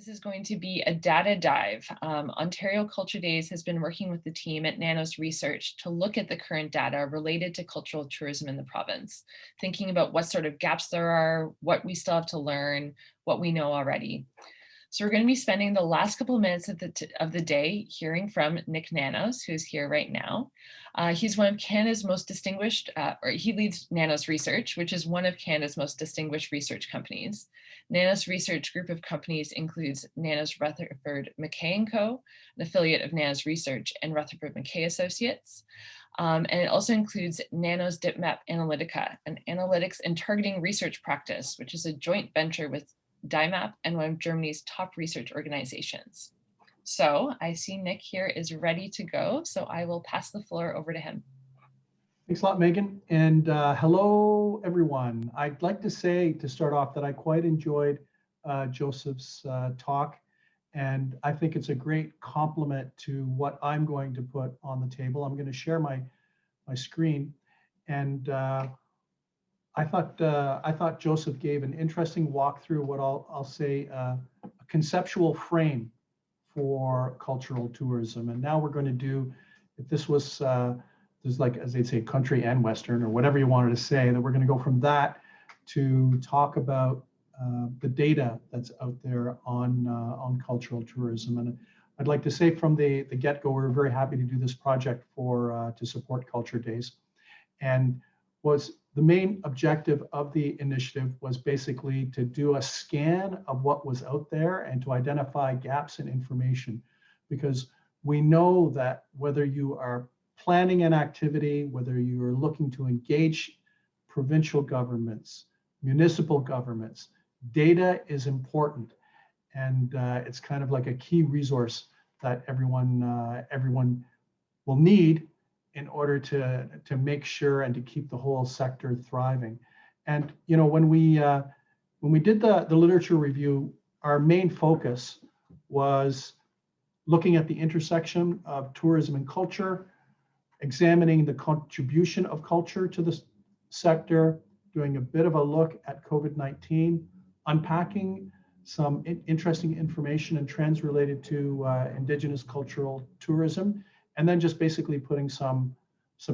This is going to be a data dive. Ontario Culture Days has been working with the team at Nanos Research to look at the current data related to cultural tourism in the province, thinking about what sort of gaps there are, what we still have to learn, what we know already. So we're going to be spending the last couple of minutes of the day hearing from Nik Nanos, who's here right now. He's one of Canada's most distinguished, or he leads Nanos Research, which is one of Canada's most distinguished research companies. Nanos Research group of companies includes Nanos Rutherford Mackay & Co., an affiliate of Nanos Research and Rutherford Mackay Associates. And it also includes Nanos DipMap Analytica, an analytics and targeting research practice, which is a joint venture with DIMAP and one of Germany's top research organizations. So I see Nik here is ready to go, so I will pass the floor over to him. Thanks a lot, Megan. And hello, everyone. I'd like to say to start off that I quite enjoyed Joseph's talk. And I think it's a great complement to what I'm going to put on the table. I'm going to share my screen. And I thought Joseph gave an interesting walkthrough, what I'll say a conceptual frame for cultural tourism. And now we're going to do, if this was, there's like, as they'd say, country and Western or whatever you wanted to say, that we're going to go from that to talk about the data that's out there on cultural tourism. And I'd like to say from the get-go, we're very happy to do this project to support Culture Days. And was the main objective of the initiative was basically to do a scan of what was out there and to identify gaps in information, because we know that whether you are planning an activity, whether you are looking to engage provincial governments, municipal governments, data is important. And it's kind of like a key resource that everyone will need in order to make sure and to keep the whole sector thriving. And you know, when we did the literature review, our main focus was looking at the intersection of tourism and culture, examining the contribution of culture to the sector, doing a bit of a look at COVID-19, unpacking some interesting information and trends related to Indigenous cultural tourism, and then just basically putting some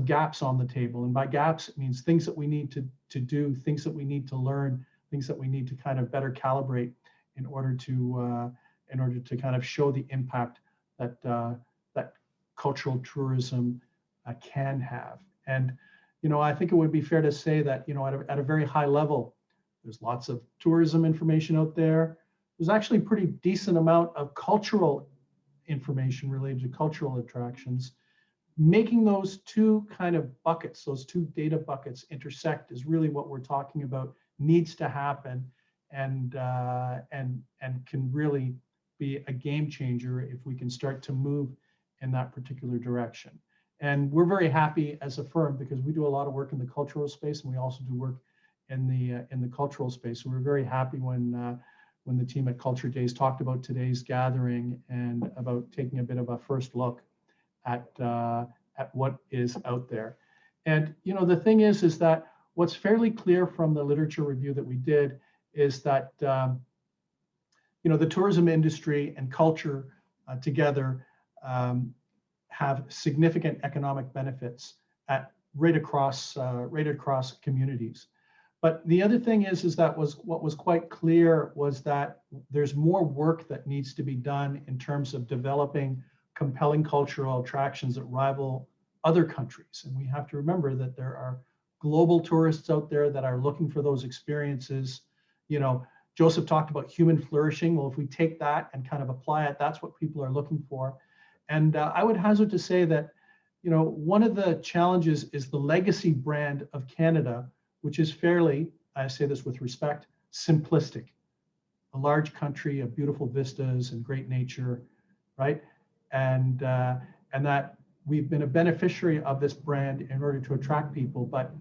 gaps on the table. And by gaps, it means things that we need to do, things that we need to learn, things that we need to kind of better calibrate in order to kind of show the impact that that cultural tourism can have. And you know, I think it would be fair to say that, you know, at a very high level, there's lots of tourism information out there. There's actually a pretty decent amount of cultural information related to cultural attractions. Making those two kind of buckets, those two data buckets intersect is really what we're talking about, needs to happen, and can really be a game changer if we can start to move in that particular direction. And we're very happy as a firm because we do a lot of work in the cultural space, and we also do work in the cultural space. So we're very happy when the team at Culture Days talked about today's gathering and about taking a bit of a first look at what is out there. And you know, the thing is that what's fairly clear from the literature review that we did is that you know, the tourism industry and culture together have significant economic benefits right across communities. But the other thing is that what was quite clear was that there's more work that needs to be done in terms of developing compelling cultural attractions that rival other countries. And we have to remember that there are global tourists out there that are looking for those experiences. You know, Joseph talked about human flourishing. Well, if we take that and kind of apply it, that's what people are looking for. And I would hazard to say that, you know, one of the challenges is the legacy brand of Canada, which is fairly, I say this with respect, simplistic. A large country of beautiful vistas and great nature, right? And that we've been a beneficiary of this brand in order to attract people. But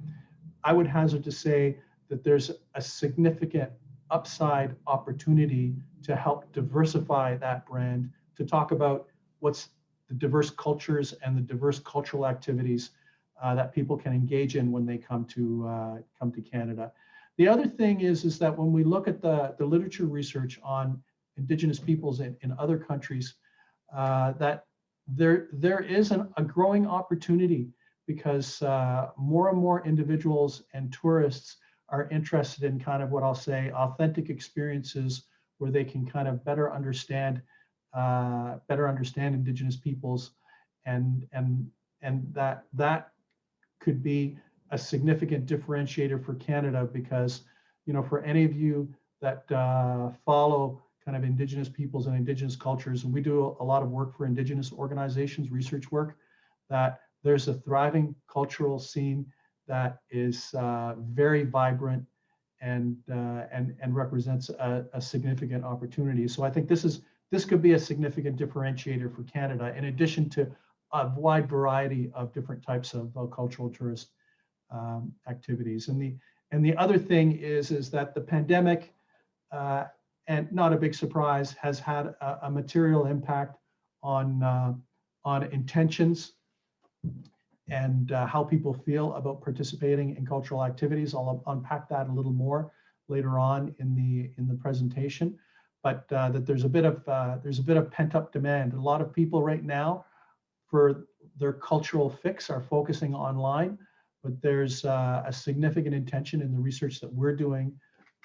I would hazard to say that there's a significant upside opportunity to help diversify that brand, to talk about what's the diverse cultures and the diverse cultural activities that people can engage in when they come to Canada. The other thing is that when we look at the literature research on Indigenous peoples in other countries, that there is a growing opportunity because more and more individuals and tourists are interested in kind of what I'll say authentic experiences where they can kind of better understand Indigenous peoples, and that could be a significant differentiator for Canada, because for any of you that follow kind of Indigenous peoples and Indigenous cultures, and we do a lot of work for Indigenous organizations, research work, that there's a thriving cultural scene that is very vibrant and represents a significant opportunity. So I think this could be a significant differentiator for Canada, in addition to a wide variety of different types of cultural tourist activities. And the other thing is that the pandemic, and not a big surprise, has had a material impact on intentions and how people feel about participating in cultural activities. I'll unpack that a little more later on in the presentation. But that there's a bit of pent-up demand. A lot of people right now, for their cultural fix, are focusing online, but there's a significant intention in the research that we're doing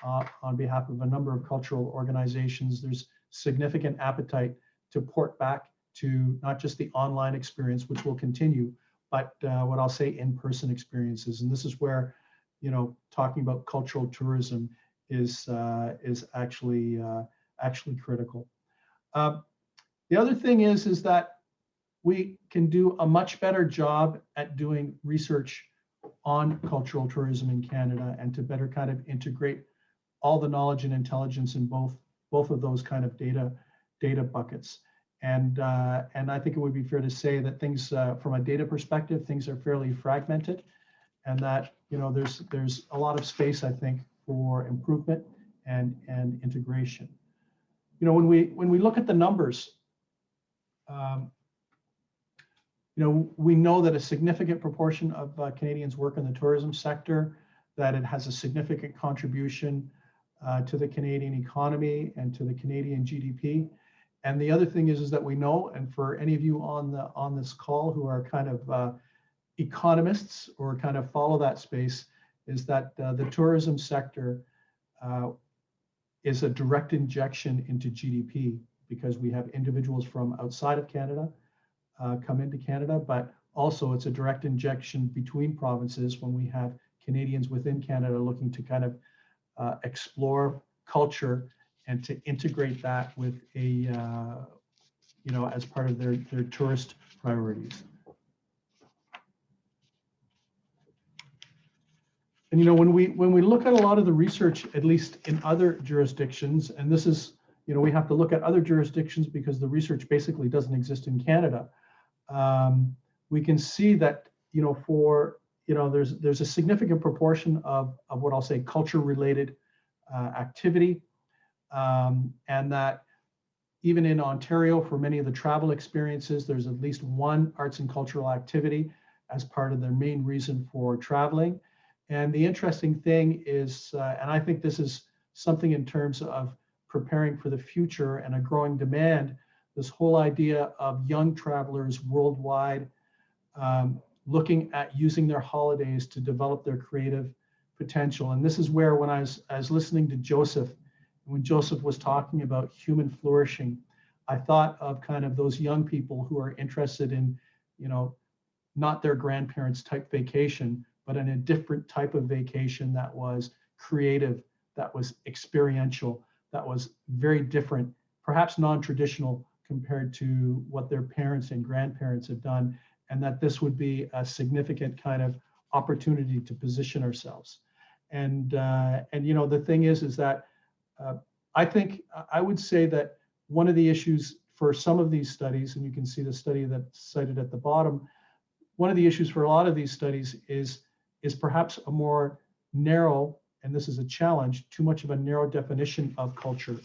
on behalf of a number of cultural organizations. There's significant appetite to port back to not just the online experience, which will continue, but what I'll say in-person experiences. And this is where, talking about cultural tourism is actually critical. The other thing is that we can do a much better job at doing research on cultural tourism in Canada, and to better kind of integrate all the knowledge and intelligence in both of those kind of data buckets. And I think it would be fair to say that things from a data perspective, things are fairly fragmented, and that there's a lot of space, I think, for improvement and integration. When we look at the numbers, we know that a significant proportion of Canadians work in the tourism sector, that it has a significant contribution to the Canadian economy and to the Canadian GDP. And the other thing is that we know, and for any of you on this call who are kind of economists or kind of follow that space, is that the tourism sector is a direct injection into GDP, because we have individuals from outside of Canada come into Canada, but also it's a direct injection between provinces when we have Canadians within Canada looking to kind of explore culture and to integrate that with as part of their tourist priorities. And when we look at a lot of the research, at least in other jurisdictions, and this is, we have to look at other jurisdictions because the research basically doesn't exist in Canada. We can see that there's a significant proportion of what I'll say culture-related activity, and that even in Ontario, for many of the travel experiences, there's at least one arts and cultural activity as part of their main reason for traveling. And the interesting thing is, and I think this is something in terms of preparing for the future and a growing demand, this whole idea of young travelers worldwide looking at using their holidays to develop their creative potential. And this is where, when I was listening to Joseph, when Joseph was talking about human flourishing, I thought of kind of those young people who are interested in, not their grandparents' type vacation, but in a different type of vacation that was creative, that was experiential, that was very different, perhaps non-traditional compared to what their parents and grandparents have done, and that this would be a significant kind of opportunity to position ourselves. And the thing is that I think I would say that one of the issues for some of these studies, and you can see the study that's cited at the bottom, one of the issues for a lot of these studies is perhaps a more narrow, and this is a challenge, too much of a narrow definition of culture.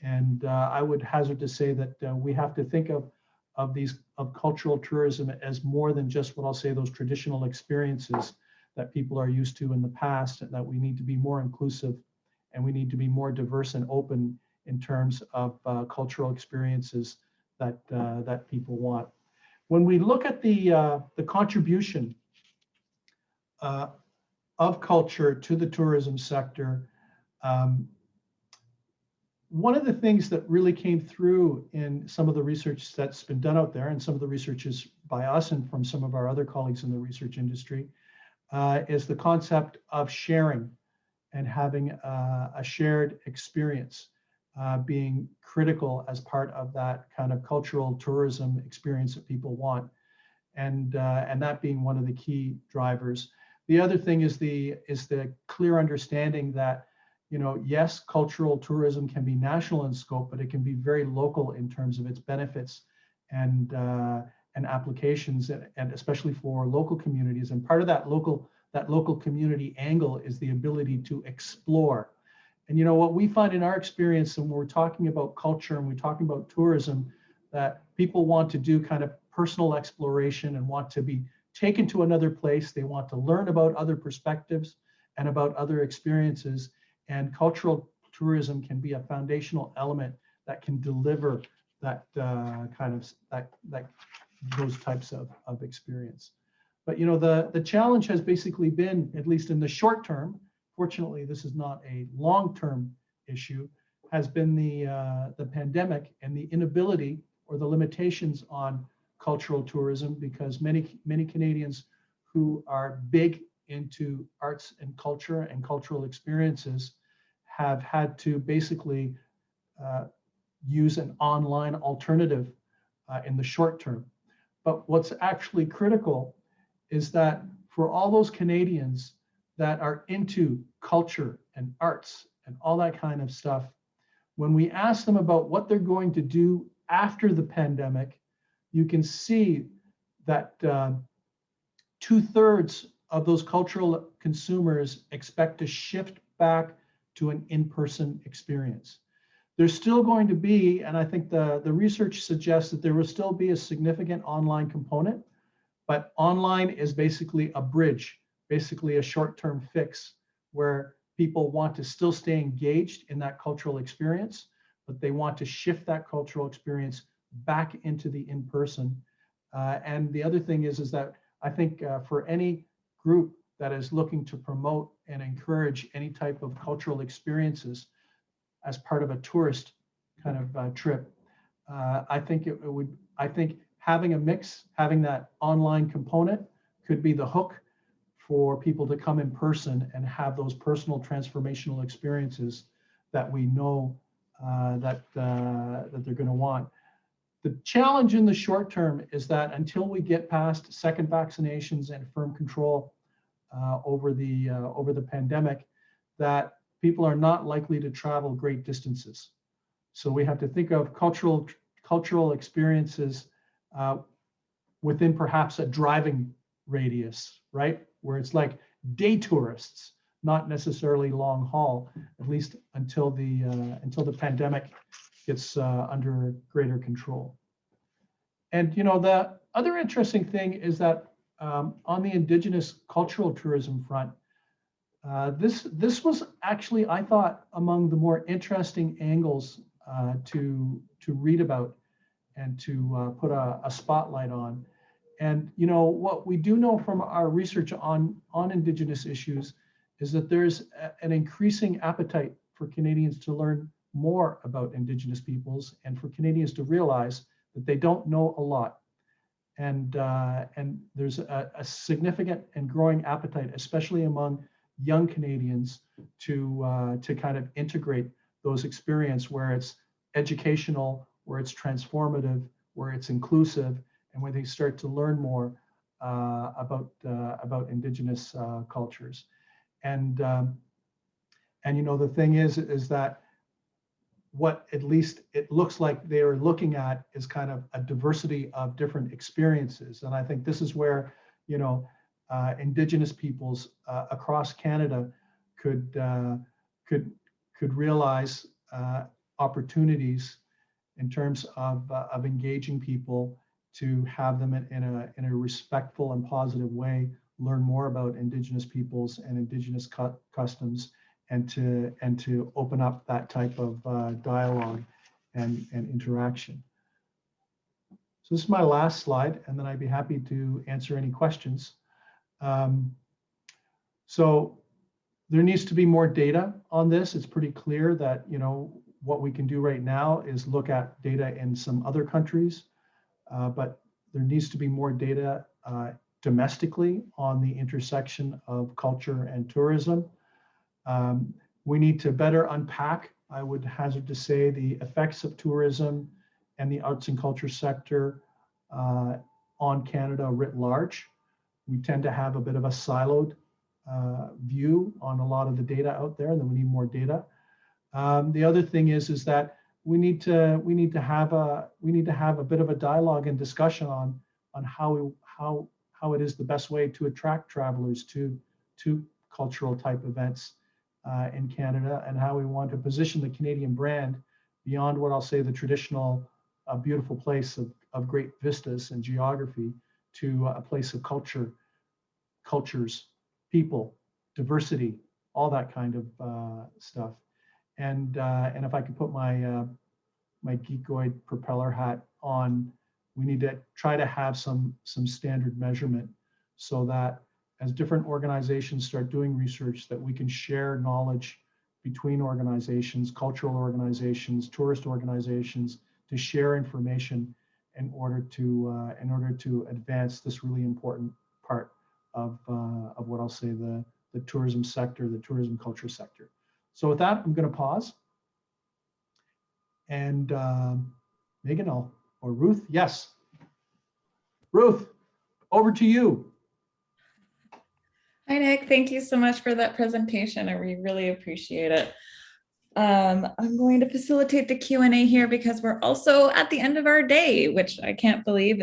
And I would hazard to say that we have to think of cultural tourism as more than just what I'll say those traditional experiences that people are used to in the past, and that we need to be more inclusive and we need to be more diverse and open in terms of cultural experiences that that people want. When we look at the contribution of culture to the tourism sector, one of the things that really came through in some of the research that's been done out there, and some of the research is by us and from some of our other colleagues in the research industry, is the concept of sharing and having a shared experience being critical as part of that kind of cultural tourism experience that people want, and that being one of the key drivers. The other thing is the clear understanding that, you know, yes, cultural tourism can be national in scope, but it can be very local in terms of its benefits and applications, and especially for local communities. And part of that local community angle is the ability to explore. And you know what we find in our experience, and when we're talking about culture and we're talking about tourism, that people want to do kind of personal exploration and want to be taken to another place. They want to learn about other perspectives and about other experiences. And cultural tourism can be a foundational element that can deliver that those types of experience. But you know, the challenge has basically been, at least in the short term, fortunately this is not a long-term issue, has been the pandemic and the inability or the limitations on cultural tourism, because many Canadians who are big into arts and culture and cultural experiences have had to basically use an online alternative in the short term. But what's actually critical is that for all those Canadians that are into culture and arts and all that kind of stuff, when we ask them about what they're going to do after the pandemic, you can see that 2/3 of those cultural consumers expect to shift back to an in-person experience. There's still going to be, and I think the research suggests that there will still be a significant online component, but online is basically a bridge, basically a short-term fix where people want to still stay engaged in that cultural experience, but they want to shift that cultural experience back into the in-person. And the other thing is that I think for any group that is looking to promote and encourage any type of cultural experiences as part of a tourist kind of trip, I think having a mix, having that online component could be the hook for people to come in person and have those personal transformational experiences that we know that they're going to want. The challenge in the short term is that until we get past second vaccinations and firm control over the pandemic, that people are not likely to travel great distances. So we have to think of cultural experiences within perhaps a driving radius, right? Where it's like day tourists, not necessarily long haul, at least until the pandemic gets under greater control. And you know, the other interesting thing is that on the Indigenous cultural tourism front, this was actually, I thought, among the more interesting angles to read about and to put a spotlight on. And you know, what we do know from our research on Indigenous issues is that there's an increasing appetite for Canadians to learn more about Indigenous peoples, and for Canadians to realize that they don't know a lot. And there's a significant and growing appetite, especially among young Canadians, to kind of integrate those experiences where it's educational, where it's transformative, where it's inclusive, and where they start to learn more about Indigenous cultures. And you know, the thing is that what at least it looks like they are looking at is kind of a diversity of different experiences. And I think this is where, you know, Indigenous peoples across Canada could realize opportunities in terms of engaging people, to have them in a respectful and positive way learn more about Indigenous peoples and Indigenous customs, and to open up that type of dialogue and interaction. So this is my last slide, and then I'd be happy to answer any questions. So there needs to be more data on this. It's pretty clear that, you know, what we can do right now is look at data in some other countries, but there needs to be more data domestically on the intersection of culture and tourism. We need to better unpack, I would hazard to say, the effects of tourism and the arts and culture sector on Canada writ large. We tend to have a bit of a siloed view on a lot of the data out there, and then we need more data. The other thing is that we need to have a bit of a dialogue and discussion on how it is the best way to attract travelers to cultural type events in Canada, and how we want to position the Canadian brand beyond what I'll say the traditional beautiful place of great vistas and geography to a place of cultures, people, diversity, all that kind of stuff. And if I could put my my geekoid propeller hat on, we need to try to have some standard measurement so that as different organizations start doing research, that we can share knowledge between organizations, cultural organizations, tourist organizations, to share information in order to advance this really important part of what I'll say the tourism sector, the tourism culture sector. So with that, I'm going to pause. And Megan, or Ruth, yes. Ruth, over to you. Hi, Nick. Thank you so much for that presentation. We really appreciate it. I'm going to facilitate the Q&A here because we're also at the end of our day, which I can't believe.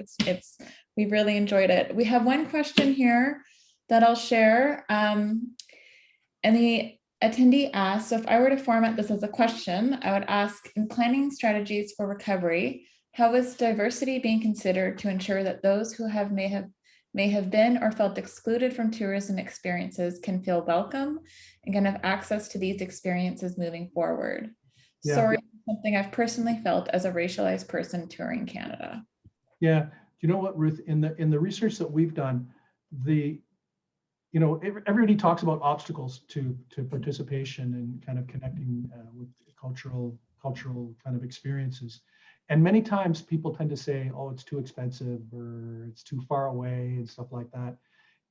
We've really enjoyed it. We have one question here that I'll share. And the attendee asks, so if I were to format this as a question, I would ask, in planning strategies for recovery, how is diversity being considered to ensure that those who may have been or felt excluded from tourism experiences can feel welcome and can have access to these experiences moving forward? Yeah. Sorry, something I've personally felt as a racialized person touring Canada. Yeah, you know what, Ruth, in the research that we've done, everybody talks about obstacles to participation and kind of connecting with cultural kind of experiences. And many times people tend to say, oh, it's too expensive or it's too far away and stuff like that.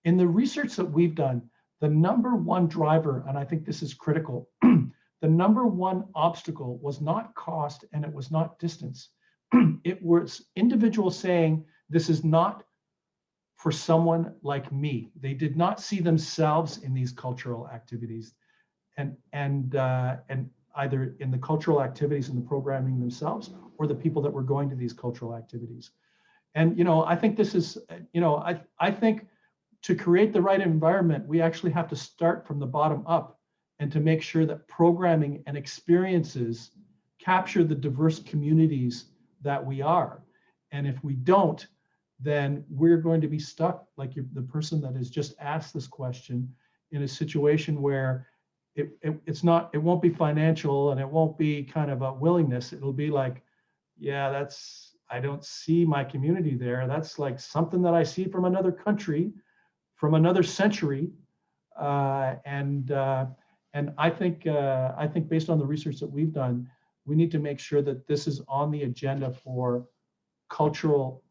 In the research that we've done, the number one driver, and I think this is critical, the number one obstacle was not cost and it was not distance. It was individuals saying, this is not for someone like me. They did not see themselves in these cultural activities and either in the cultural activities and the programming themselves or the people that were going to these cultural activities. And, I think this is, I think to create the right environment, we actually have to start from the bottom up and to make sure that programming and experiences capture the diverse communities that we are. And if we don't, then we're going to be stuck, like the person that has just asked this question, in a situation where it won't be financial and it won't be kind of a willingness. It'll be like, yeah, I don't see my community there. That's like something that I see from another country, from another century. And I think based on the research that we've done, we need to make sure that this is on the agenda for cultural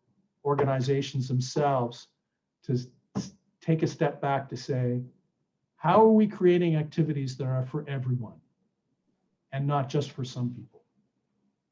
organizations themselves to take a step back to say, how are we creating activities that are for everyone and not just for some people?